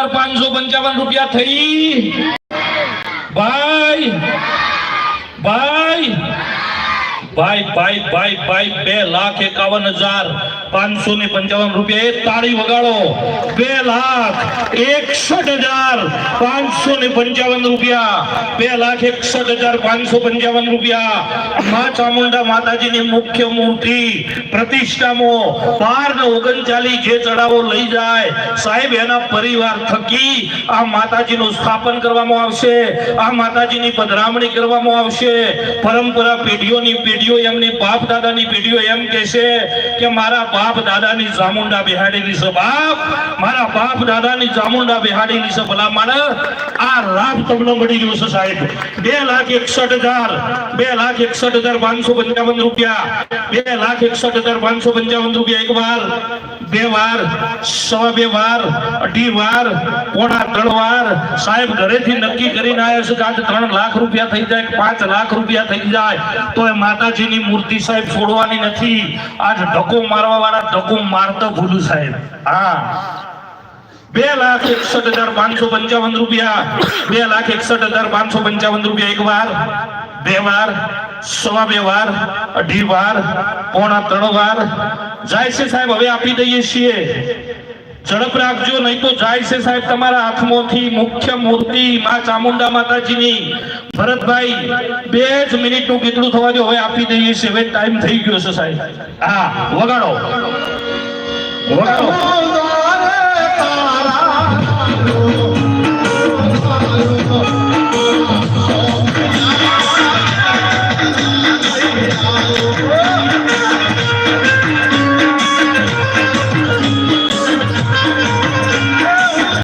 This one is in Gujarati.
67,555 રૂપિયા થઈ ભાઈ ભાઈ ભાઈ ભાઈ ભાઈ ભાઈ 2,51,555 રૂપિયા. એક તાળી વગાડો. 2,61,555 રૂપિયા. 2,61,555 રૂપિયા. માં ચામુંડા માતાજીની મુખ્ય મૂર્તિ પ્રતિષ્ઠામાં 12 ને 39 જે ચડાવો લઈ જાય સાહેબ એના પરિવાર થકી આ માતાજીનું સ્થાપન કરવામાં આવશે. આ માતાજીની પધરામણી કરવામાં આવશે. પરંપરા પેઢીઓની પેઢીઓ એમની બાપ દાદાની પેઢીઓ એમ કહેશે કે મારા બાપ દાદાની ચામુંડા બેહાડેલી છે. બાપ મારા બાપ દાદાની ચામુંડા બેહાડેલી છે. ભલા માણસ આ લાભ તમને મળી રહ્યો છે સાહેબ. 2,61,555 રૂપિયા. 2,61,555 રૂપિયા. એક વાર, બે વાર, સવા બે વાર, અઢી વાર, પોણા ત્રણ વાર સાહેબ ઘરેથી નક્કી કરીને આવ્યા છે કે આજ 3 લાખ રૂપિયા થઈ જાય, 5 લાખ રૂપિયા થઈ જાય તો એ માતાજીની મૂર્તિ સાહેબ છોડવાની નથી. આજ ધક્કો મારવા વાળા ધક્કો મારતો ભૂલું સાહેબ. હા 2,61,555 રૂપિયા. 2,61,555 રૂપિયા. એક વાર, બે વાર, સવા બે વાર, અઢી વાર, પોણા ત્રણ વાર જાય છે સાહેબ. હવે આપી દઈએ છીએ. ઝડપ રાખજો નહીં તો જાય છે સાહેબ તમારા હાથમાંથી મુખ્ય મૂર્તિ માં ચામુંડા માતાજીની. ભરતભાઈ 2 જ મિનિટનું કેટલું થવા દો. હવે આપી દઈએ છીએ. હવે ટાઈમ થઈ ગયો છે સાહેબ. હા વગાડો વગાડો.